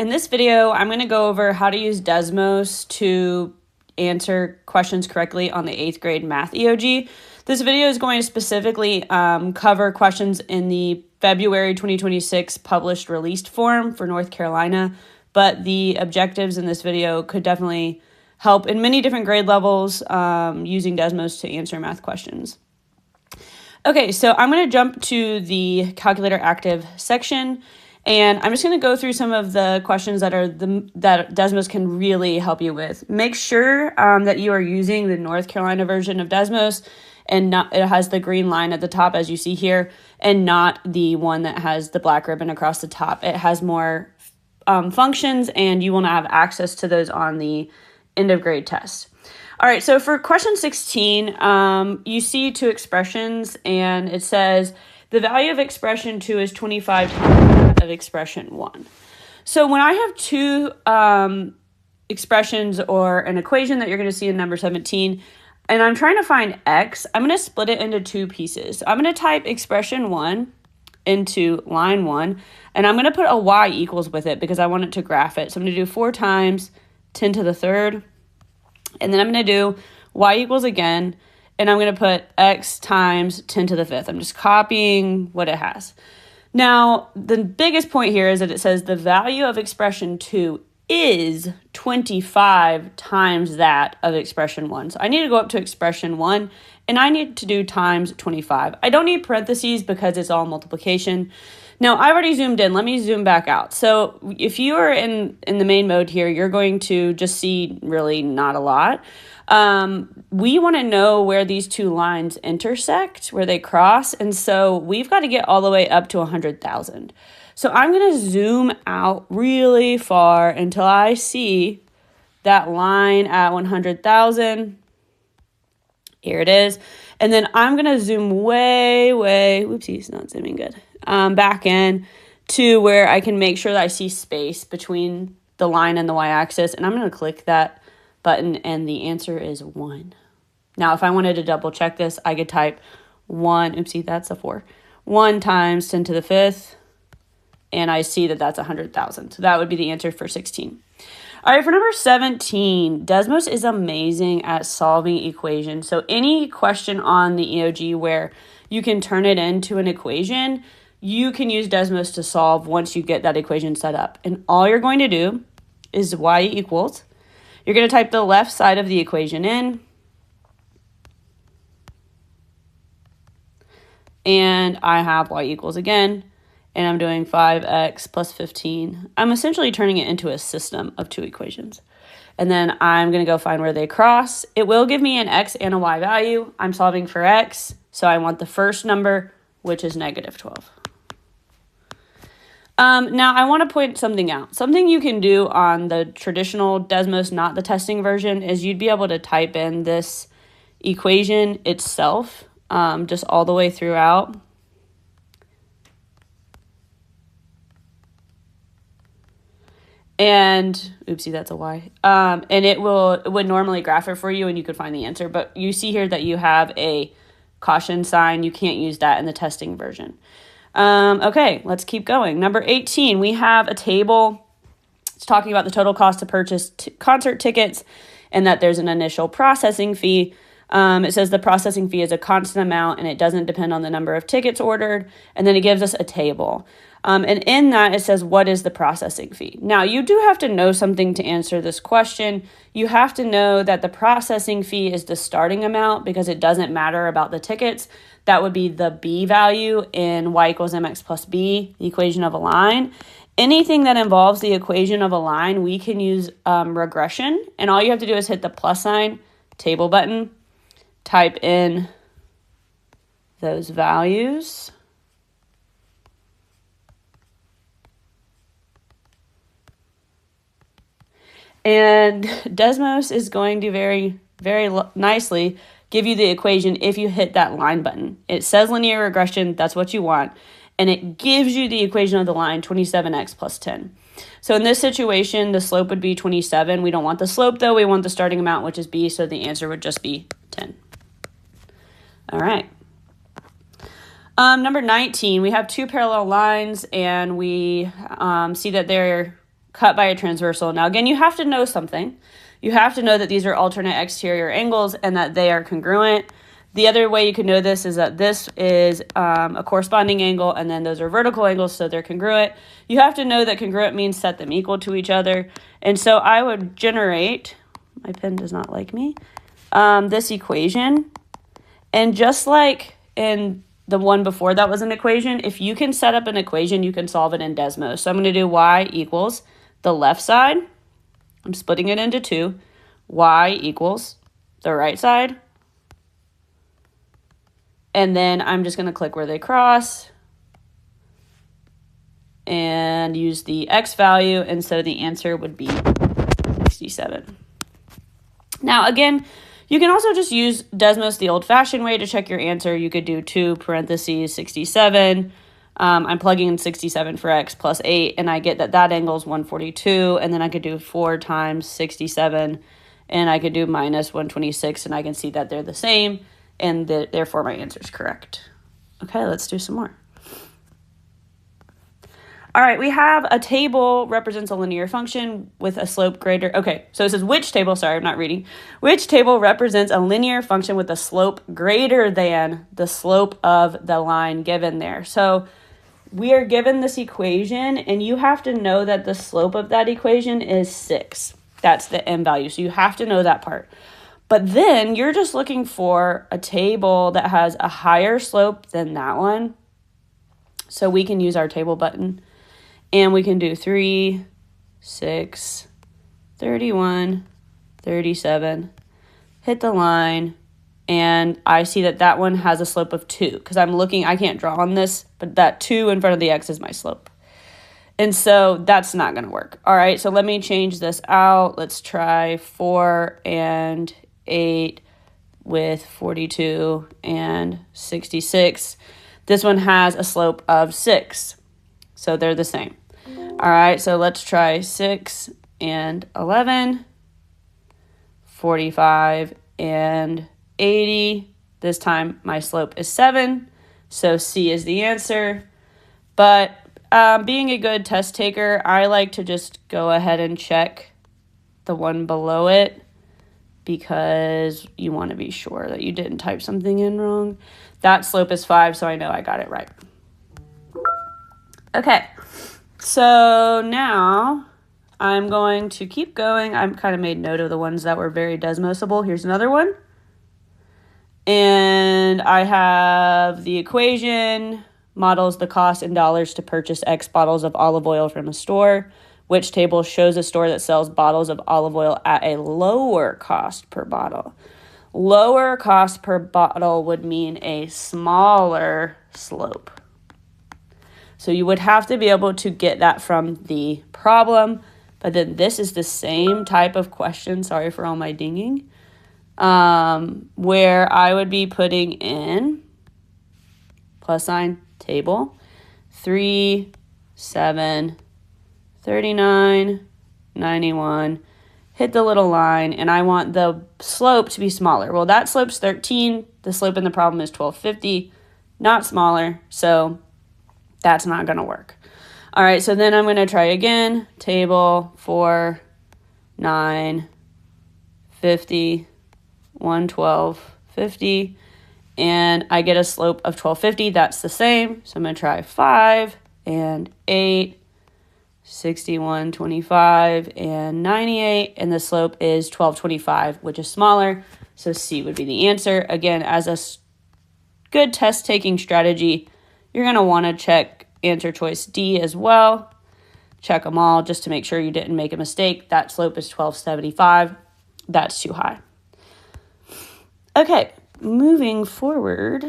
In this video, I'm going to go over how to use Desmos to answer questions correctly on the 8th grade math EOG. This video is going to specifically cover questions in the February 2026 published released form for North Carolina, but the objectives in this video could definitely help in many different grade levels using Desmos to answer math questions. Okay, so I'm going to jump to the calculator active section, and I'm just going to go through some of the questions that Desmos can really help you with. Make sure that you are using the North Carolina version of Desmos, and it has the green line at the top as you see here, and not the one that has the black ribbon across the top. It has more functions, and you will not have access to those on the end of grade test. All right, so for question 16, you see two expressions, and it says the value of expression 2 is 25 times that of expression 1. So when I have two expressions or an equation that you're going to see in number 17, and I'm trying to find x, I'm going to split it into two pieces. I'm going to type expression 1 into line 1, and I'm going to put a y equals with it because I want it to graph it. So I'm going to do 4 times 10 to the third, and then I'm going to do y equals again, and I'm going to put x times 10 to the fifth. I'm just copying what it has. Now, the biggest point here is that it says the value of expression 2 is 25 times that of expression 1. So I need to go up to expression 1, and I need to do times 25. I don't need parentheses because it's all multiplication. Now, I've already zoomed in. Let me zoom back out. So if you are in the main mode here, you're going to just see really not a lot. We want to know where these two lines intersect, where they cross. And so we've got to get all the way up to 100,000. So I'm going to zoom out really far until I see that line at 100,000. Here it is. And then I'm going to zoom way, whoopsie, it's not zooming good, back in to where I can make sure that I see space between the line and the y-axis. And I'm going to click that button, and the answer is 1. Now, if I wanted to double check this, I could type 1, oopsie, that's a 4, 1 times 10 to the fifth, and I see that that's 100,000. So that would be the answer for 16. All right, for number 17, Desmos is amazing at solving equations. So any question on the EOG where you can turn it into an equation, you can use Desmos to solve once you get that equation set up. And all you're going to do is y equals. You're going to type the left side of the equation in, and I have y equals again, and I'm doing 5x plus 15. I'm essentially turning it into a system of two equations. And then I'm going to go find where they cross. It will give me an x and a y value. I'm solving for x, so I want the first number, which is negative 12. Now, I want to point something out. Something you can do on the traditional Desmos, not the testing version, is you'd be able to type in this equation itself just all the way throughout. And, oopsie, that's a y. And it would normally graph it for you, and you could find the answer. But you see here that you have a caution sign. You can't use that in the testing version. Okay, let's keep going. Number 18, we have a table. It's talking about the total cost to purchase concert tickets and that there's an initial processing fee. It says the processing fee is a constant amount and it doesn't depend on the number of tickets ordered. And then it gives us a table. And in that, it says, what is the processing fee? Now, you do have to know something to answer this question. You have to know that the processing fee is the starting amount because it doesn't matter about the tickets. That would be the b value in y equals mx plus b, the equation of a line. Anything that involves the equation of a line, we can use regression. And all you have to do is hit the plus sign, table button, type in those values. And Desmos is going to very nicely give you the equation if you hit that line button. It says linear regression, that's what you want. And it gives you the equation of the line, 27x plus 10. So in this situation, the slope would be 27. We don't want the slope though, we want the starting amount, which is b, so the answer would just be 10. All right. Number 19, we have two parallel lines, and we see that they're cut by a transversal. Now, again, you have to know something. You have to know that these are alternate exterior angles and that they are congruent. The other way you can know this is that this is a corresponding angle, and then those are vertical angles, so they're congruent. You have to know that congruent means set them equal to each other. And so I would generate, my pen does not like me, this equation. And just like in the one before that was an equation, if you can set up an equation, you can solve it in Desmos. So I'm going to do y equals the left side. I'm splitting it into two. Y equals the right side. And then I'm just going to click where they cross and use the x value. And so the answer would be 67. Now, again, you can also just use Desmos the old-fashioned way to check your answer. You could do 2 parentheses 67. I'm plugging in 67 for x plus 8, and I get that that angle is 142. And then I could do 4 times 67, and I could do minus 126, and I can see that they're the same, and therefore my answer is correct. Okay, let's do some more. All right, we have a table represents a linear function with a slope greater. Okay, so it says which table, sorry, I'm not reading. Which table represents a linear function with a slope greater than the slope of the line given there? So we are given this equation, and you have to know that the slope of that equation is 6. That's the m value, so you have to know that part. But then you're just looking for a table that has a higher slope than that one. So we can use our table button. And we can do 3, 6, 31, 37, hit the line, and I see that that one has a slope of 2 because I'm looking, I can't draw on this, but that 2 in front of the x is my slope. And so that's not going to work. All right, so let me change this out. Let's try 4 and 8 with 42 and 66. This one has a slope of 6, so they're the same. All right, so let's try 6 and 11, 45 and 80. This time my slope is 7, so C is the answer. But being a good test taker, I like to just go ahead and check the one below it because you want to be sure that you didn't type something in wrong. That slope is 5, so I know I got it right. Okay. So now I'm going to keep going. I've kind of made note of the ones that were very Desmosable. Here's another one. And I have the equation, models the cost in dollars to purchase X bottles of olive oil from a store. Which table shows a store that sells bottles of olive oil at a lower cost per bottle? Lower cost per bottle would mean a smaller slope. So you would have to be able to get that from the problem. But then this is the same type of question, sorry for all my dinging, where I would be putting in plus sign table 3, 7, 39, 91, hit the little line, and I want the slope to be smaller. Well, that slope's 13. The slope in the problem is 1250, not smaller, so that's not going to work. All right, so then I'm going to try again. Table 4, 9, 50, 112, 50, and I get a slope of 1250. That's the same. So I'm going to try 5 and 8, 61, 25, and 98, and the slope is 1225, which is smaller. So C would be the answer. Again, as a good test-taking strategy, you're going to want to check answer choice D as well. Check them all just to make sure you didn't make a mistake. That slope is 1275. That's too high. Okay, moving forward.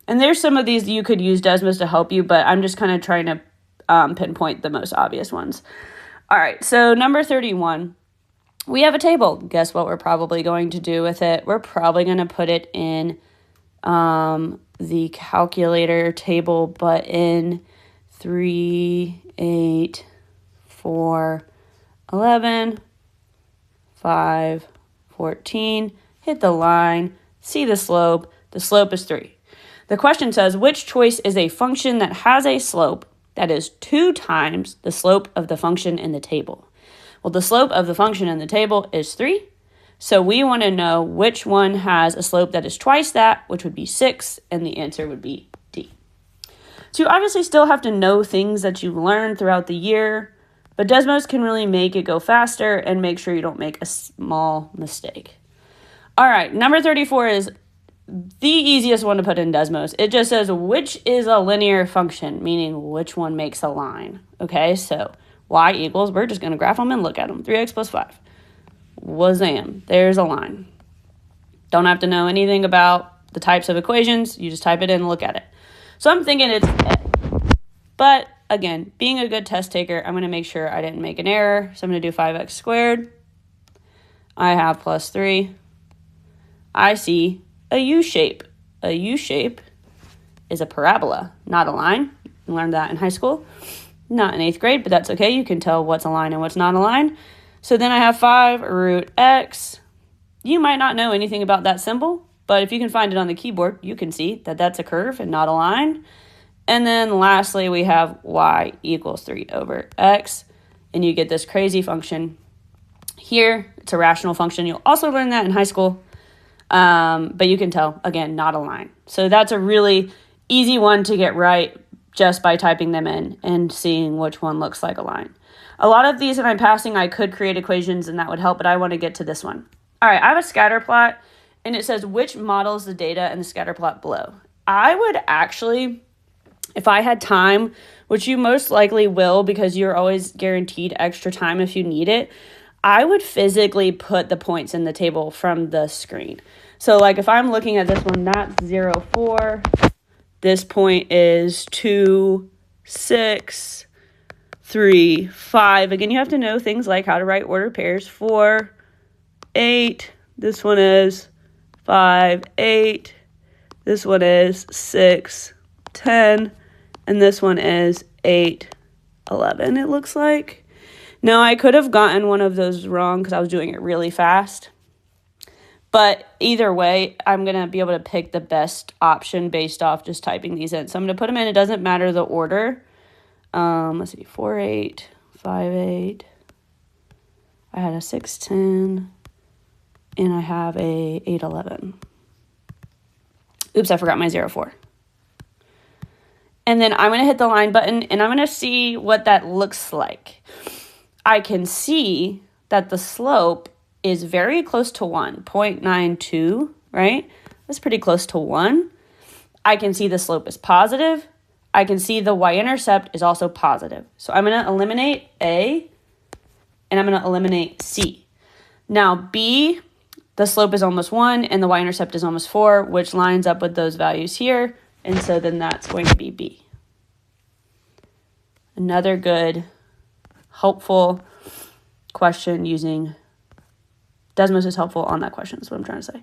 And there's some of these you could use Desmos to help you, but I'm just kind of trying to pinpoint the most obvious ones. All right, so number 31. We have a table. Guess what we're probably going to do with it? We're probably going to put it in the calculator table, but in 3, 8, 4, 11, 5, 14, hit the line, see the slope. The slope is 3. The question says, which choice is a function that has a slope that is 2 times the slope of the function in the table? Well, the slope of the function in the table is 3. So we want to know which one has a slope that is twice that, which would be 6, and the answer would be D. So you obviously still have to know things that you've learned throughout the year, but Desmos can really make it go faster and make sure you don't make a small mistake. All right, number 34 is the easiest one to put in Desmos. It just says, which is a linear function, meaning which one makes a line. Okay, so y equals, we're just going to graph them and look at them. 3x plus 5. Wazam, there's a line. Don't have to know anything about the types of equations. You just type it in and look at it. So I'm thinking it's A. But again, being a good test taker, I'm going to make sure I didn't make an error. So I'm going to do 5x squared. I have plus 3. I see a U shape. A U shape is a parabola, not a line. You learned that in high school. Not in 8th grade, but that's okay. You can tell what's a line and what's not a line. So then I have 5 root x. You might not know anything about that symbol, but if you can find it on the keyboard, you can see that that's a curve and not a line. And then lastly, we have y equals 3 over x, and you get this crazy function here. It's a rational function. You'll also learn that in high school, but you can tell, again, not a line. So that's a really easy one to get right just by typing them in and seeing which one looks like a line. A lot of these, if I'm passing, I could create equations and that would help, but I want to get to this one. All right, I have a scatter plot, and it says which models the data in the scatter plot below. I would actually, if I had time, which you most likely will because you're always guaranteed extra time if you need it, I would physically put the points in the table from the screen. So like if I'm looking at this one, that's 0, 4. This point is 2, 6, 3, 5. Again, you have to know things like how to write ordered pairs. 4, 8. This one is 5, 8. This one is 6, 10. And this one is 8, 11, it looks like. Now, I could have gotten one of those wrong because I was doing it really fast. But either way, I'm going to be able to pick the best option based off just typing these in. So I'm going to put them in. It doesn't matter the order. Let's see, 4, 8, 5, 8. I had a 6, 10. And I have a 8, 11. Oops, I forgot my 0, 4. And then I'm going to hit the line button, and I'm going to see what that looks like. I can see that the slope is very close to 1, 0.92, right? That's pretty close to 1. I can see the slope is positive. I can see the y-intercept is also positive. So I'm going to eliminate A, and I'm going to eliminate C. Now B, the slope is almost 1, and the y-intercept is almost 4, which lines up with those values here. And so then that's going to be B. Another good, helpful question using Desmos is helpful on that question is what I'm trying to say.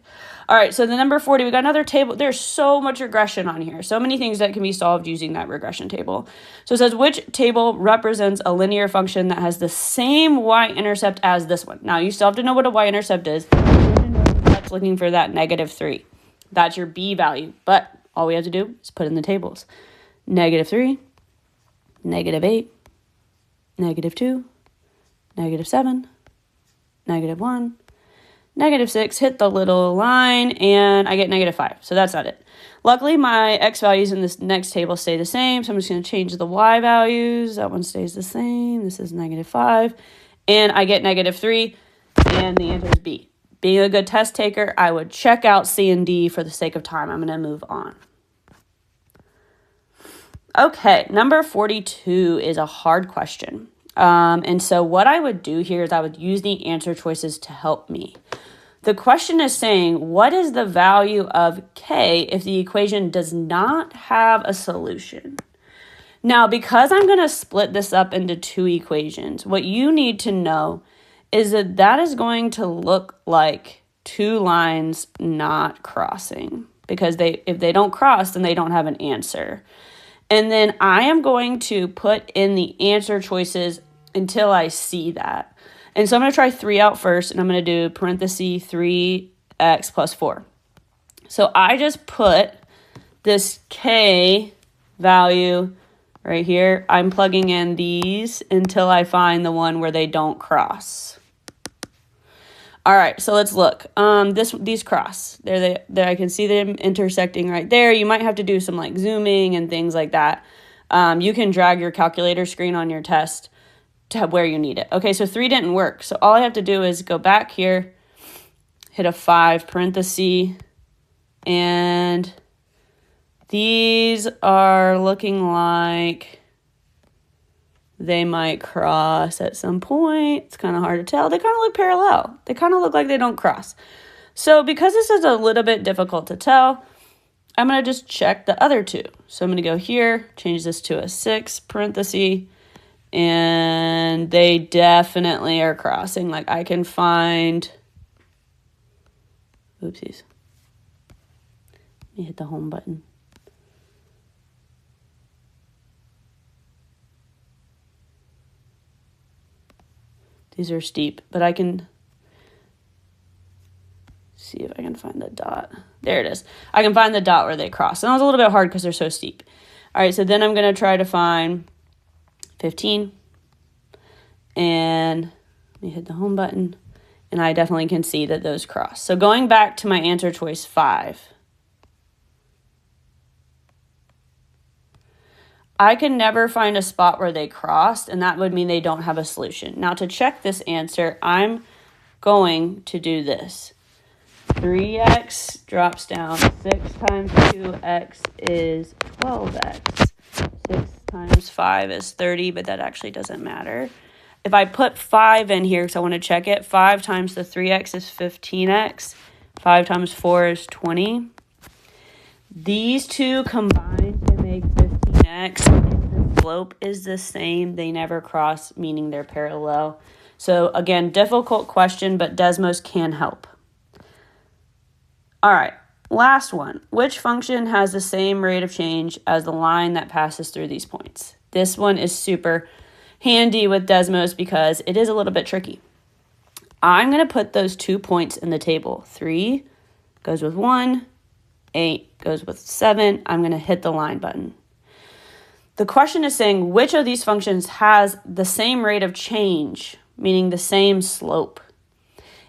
All right, so the number 40, we got another table. There's so much regression on here. So many things that can be solved using that regression table. So it says, which table represents a linear function that has the same y-intercept as this one? Now, you still have to know what a y-intercept is. That's looking for that -3. That's your B value, but all we have to do is put in the tables. -3, -8, -2, -7, -1, -6, hit the little line, and I get -5. So that's not it. Luckily, my x values in this next table stay the same, so I'm just going to change the y values. That one stays the same. This is -5, and I get -3, and the answer is B. Being a good test taker, I would check out C and D for the sake of time. I'm going to move on. Okay, number 42 is a hard question. And so what I would do here is I would use the answer choices to help me. The question is saying, what is the value of K if the equation does not have a solution? Now, because I'm going to split this up into 2 equations, what you need to know is that that is going to look like 2 lines not crossing. Because if they don't cross, then they don't have an answer. And then I am going to put in the answer choices until I see that. And so I'm going to try 3 out first, and I'm going to do parenthesis 3x plus 4. So I just put this K value right here, I'm plugging in these until I find the one where they don't cross. All right, so let's look. These cross. There I can see them intersecting right there. You might have to do some like zooming and things like that. You can drag your calculator screen on your test to where you need it. Okay, so 3 didn't work. So all I have to do is go back here, hit a 5 parenthesis, and these are looking like they might cross at some point. It's kind of hard to tell. They kind of look parallel. They kind of look like they don't cross. So because this is a little bit difficult to tell, I'm going to just check the other two. So I'm going to go here, change this to a 6 parenthesis, and they definitely are crossing. Like I can find, oopsies. Let me hit the home button. These are steep, but I can see if I can find the dot. There it is. I can find the dot where they cross. And that was a little bit hard because they're so steep. All right, so then I'm going to try to find 15. And let me hit the home button. And I definitely can see that those cross. So going back to my answer choice 5. I can never find a spot where they crossed, and that would mean they don't have a solution. Now to check this answer, I'm going to do this. 3x drops down. 6 times 2x is 12x. 6 times 5 is 30, but that actually doesn't matter. If I put 5 in here because I want to check it, 5 times the 3x is 15x. 5 times 4 is 20. These two combine to make 15x. If the slope is the same, they never cross, meaning they're parallel. So again, difficult question, but Desmos can help. All right, last one. Which function has the same rate of change as the line that passes through these points? This one is super handy with Desmos because it is a little bit tricky. I'm going to put those 2 points in the table. 3 goes with 1, 8 goes with 7. I'm going to hit the line button. The question is saying which of these functions has the same rate of change, meaning the same slope.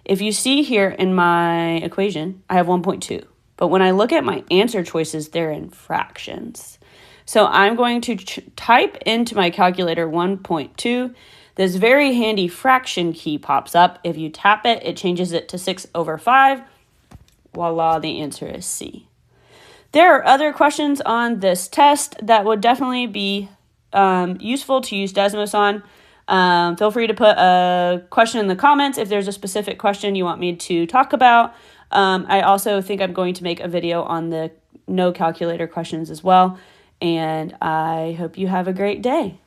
If you see here in my equation, I have 1.2. But when I look at my answer choices, they're in fractions. So I'm going to type into my calculator 1.2. This very handy fraction key pops up. If you tap it, it changes it to 6/5. Voila, the answer is C. There are other questions on this test that would definitely be useful to use Desmos on. Feel free to put a question in the comments if there's a specific question you want me to talk about. I also think I'm going to make a video on the no calculator questions as well. And I hope you have a great day.